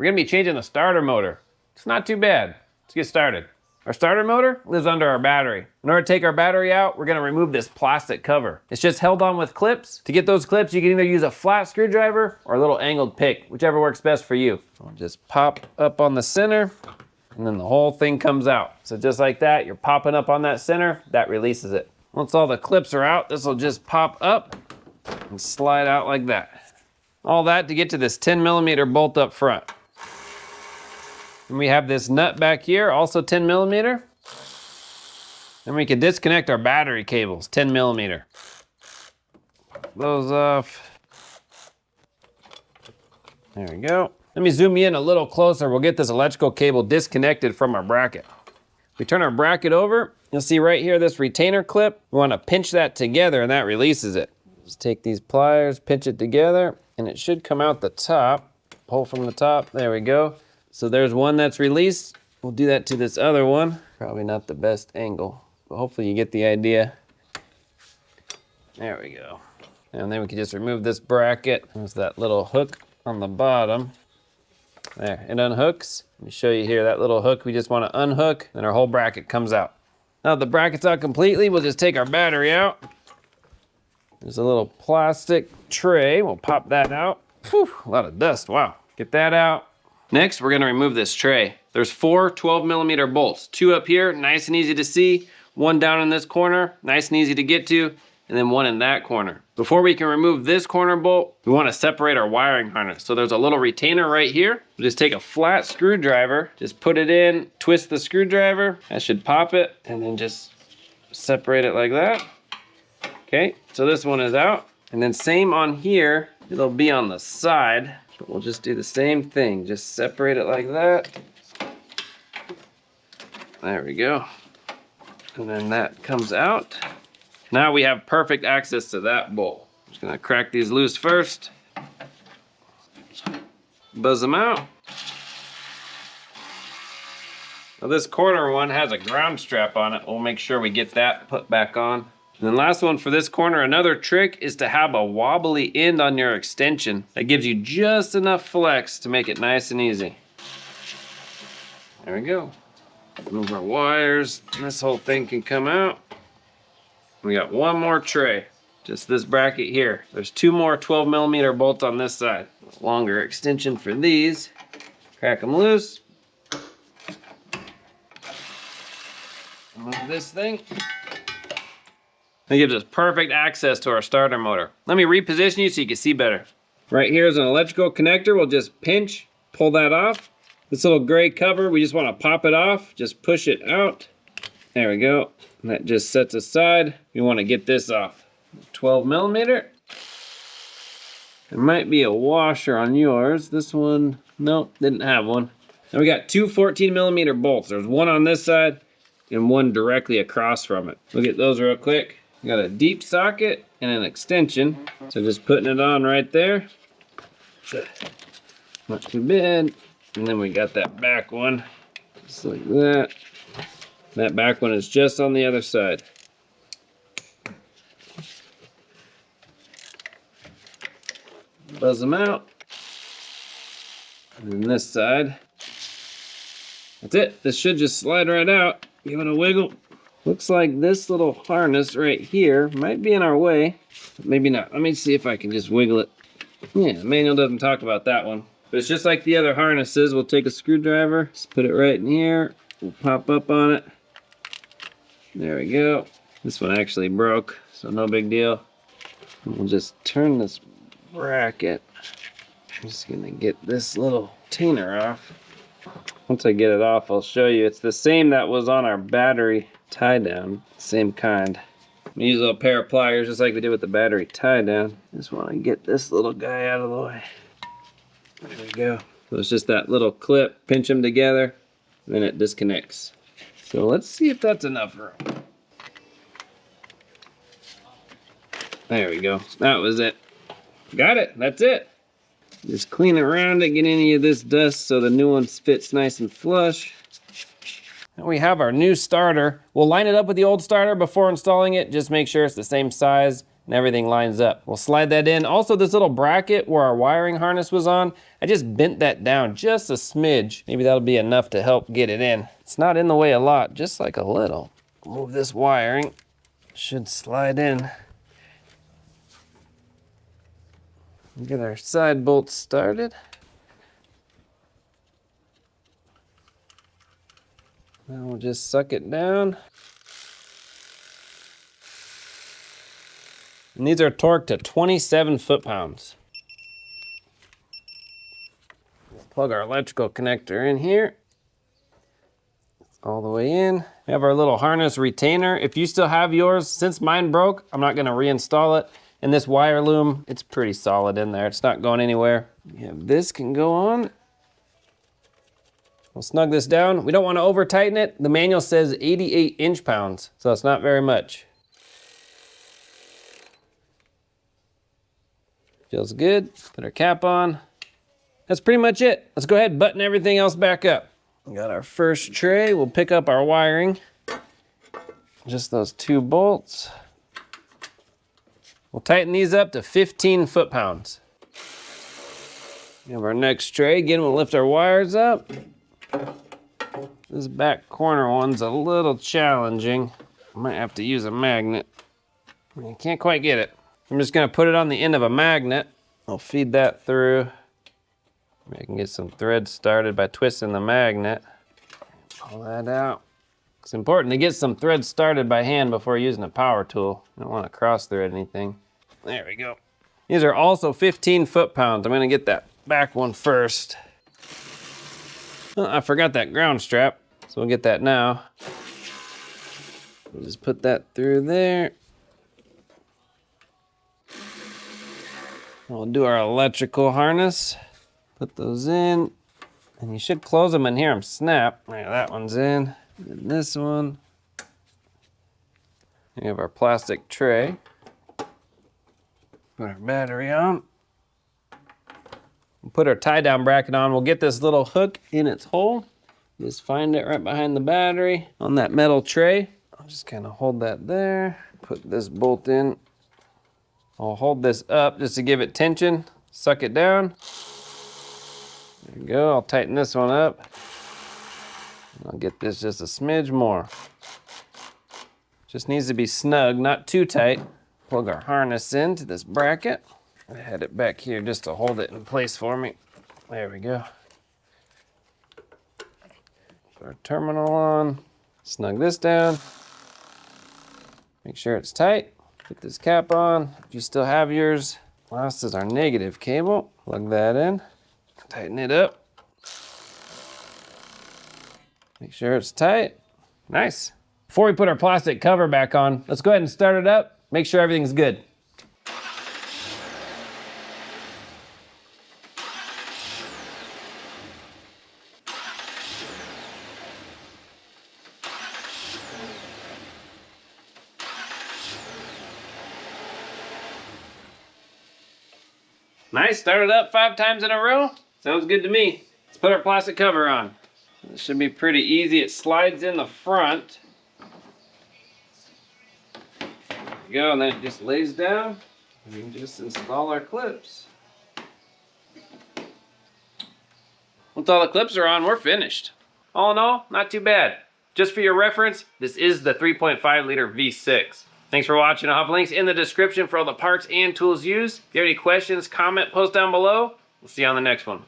we're gonna be changing the starter motor. It's not too bad. Let's get started. Our starter motor lives under our battery. In order to take our battery out, we're gonna remove this plastic cover. It's just held on with clips. To get those clips, you can either use a flat screwdriver or a little angled pick, whichever works best for you. So just pop up on the center, and then the whole thing comes out. So just like that, you're popping up on that center, that releases it. Once all the clips are out, this will just pop up and slide out like that. All that to get to this 10mm bolt up front. And we have this nut back here, also 10mm. And we can disconnect our battery cables, 10mm. Those off. There we go. Let me zoom you in a little closer. We'll get this electrical cable disconnected from our bracket. We turn our bracket over. You'll see right here this retainer clip. We want to pinch that together and that releases it. Just take these pliers, pinch it together, and it should come out the top. Pull from the top, there we go. So there's one that's released. We'll do that to this other one. Probably not the best angle, but hopefully you get the idea. There we go. And then we can just remove this bracket. There's that little hook on the bottom. There, it unhooks. Let me show you here, that little hook we just want to unhook, and our whole bracket comes out. Now the bracket's out completely, we'll just take our battery out. There's a little plastic tray, we'll pop that out. Whew, a lot of dust, wow. Get that out. Next, we're gonna remove this tray. There's 4 12mm bolts, 2 up here, nice and easy to see, 1 down in this corner, nice and easy to get to, and then 1 in that corner. Before we can remove this corner bolt, we wanna separate our wiring harness. So there's a little retainer right here. We'll just take a flat screwdriver, just put it in, twist the screwdriver, that should pop it, and then just separate it like that. Okay, so this one is out. And then same on here, it'll be on the side. But we'll just do the same thing. Just separate it like that. There we go. And then that comes out. Now we have perfect access to that bolt. I'm just gonna crack these loose first. Buzz them out. Now this corner one has a ground strap on it. We'll make sure we get that put back on. And then last one for this corner, another trick is to have a wobbly end on your extension. That gives you just enough flex to make it nice and easy. There we go. Move our wires, and this whole thing can come out. We got one more tray, just this bracket here. There's 2 more 12mm bolts on this side. Longer extension for these. Crack them loose. Move this thing. That gives us perfect access to our starter motor. Let me reposition you so you can see better. Right here is an electrical connector. We'll just pinch, pull that off. This little gray cover, we just want to pop it off. Just push it out. There we go. And that just sets aside. We want to get this off. 12mm. There might be a washer on yours. This one, nope, didn't have one. And we got 2 14mm bolts. There's one on this side and one directly across from it. Look at those real quick. We got a deep socket and an extension. So just putting it on right there. Not too bad. And then we got that back one, just like that. That back one is just on the other side. Buzz them out. And then this side. That's it. This should just slide right out. Give it a wiggle. Looks like this little harness right here might be in our way, but maybe not. Let me see if I can just wiggle it. Yeah, the manual doesn't talk about that one. But it's just like the other harnesses. We'll take a screwdriver, just put it right in here. We'll pop up on it. There we go. This one actually broke, so no big deal. And we'll just turn this bracket. I'm just gonna get this little retainer off. Once I get it off, I'll show you. It's the same that was on our battery tie down, same kind. I'm gonna use a little pair of pliers just like we did with the battery tie down. Just want to get this little guy out of the way. There we go. So it's just that little clip, pinch them together, and then it disconnects. So let's see if that's enough room. There we go. That was it. Got it. That's it. Just clean around it, get any of this dust so the new one fits nice and flush. And we have our new starter. We'll line it up with the old starter before installing it. Just make sure it's the same size and everything lines up. We'll slide that in. Also, this little bracket where our wiring harness was on, I just bent that down just a smidge. Maybe that'll be enough to help get it in. It's not in the way a lot, just like a little. Move this wiring. Should slide in. Get our side bolts started. Now we'll just suck it down. And these are torqued to 27 foot-pounds. We'll plug our electrical connector in here. All the way in. We have our little harness retainer. If you still have yours, since mine broke, I'm not gonna reinstall it. And this wire loom, it's pretty solid in there. It's not going anywhere. Yeah, this can go on. We'll snug this down. We don't want to over tighten it. The manual says 88 inch-pounds, so it's not very much. Feels good. Put our cap on. That's pretty much it. Let's go ahead and button everything else back up. We got our first tray. We'll pick up our wiring. Just those 2 bolts. We'll tighten these up to 15 foot-pounds. We have our next tray. Again, we'll lift our wires up. This back corner one's a little challenging. I might have to use a magnet. I can't quite get it. I'm just gonna put it on the end of a magnet. I'll feed that through. I can get some thread started by twisting the magnet. Pull that out. It's important to get some thread started by hand before using a power tool. You don't want to cross thread anything. There we go. These are also 15 foot-pounds. I'm gonna get that back one first. Oh, I forgot that ground strap, so we'll get that now. We'll just put that through there. We'll do our electrical harness. Put those in, and you should close them and hear them snap. There, that one's in. And this one. We have our plastic tray. Put our battery on. We'll put our tie-down bracket on. We'll get this little hook in its hole. Just find it right behind the battery on that metal tray. I'll just kind of hold that there. Put this bolt in. I'll hold this up just to give it tension. Suck it down. There we go. I'll tighten this one up. I'll get this just a smidge more. Just needs to be snug, not too tight. Plug our harness into this bracket. I had it back here just to hold it in place for me. There we go. Put our terminal on. Snug this down. Make sure it's tight. Put this cap on. If you still have yours. Last is our negative cable. Plug that in. Tighten it up. Make sure it's tight. Nice. Before we put our plastic cover back on, let's go ahead and start it up. Make sure everything's good. Nice, start it up 5 times in a row. Sounds good to me. Let's put our plastic cover on. This should be pretty easy. It slides in the front. There we go, and then it just lays down. We can just install our clips. Once all the clips are on, we're finished. All in all, not too bad. Just for your reference, this is the 3.5 liter V6. Thanks for watching. I'll have links in the description for all the parts and tools used. If you have any questions, comment, post down below. We'll see you on the next one.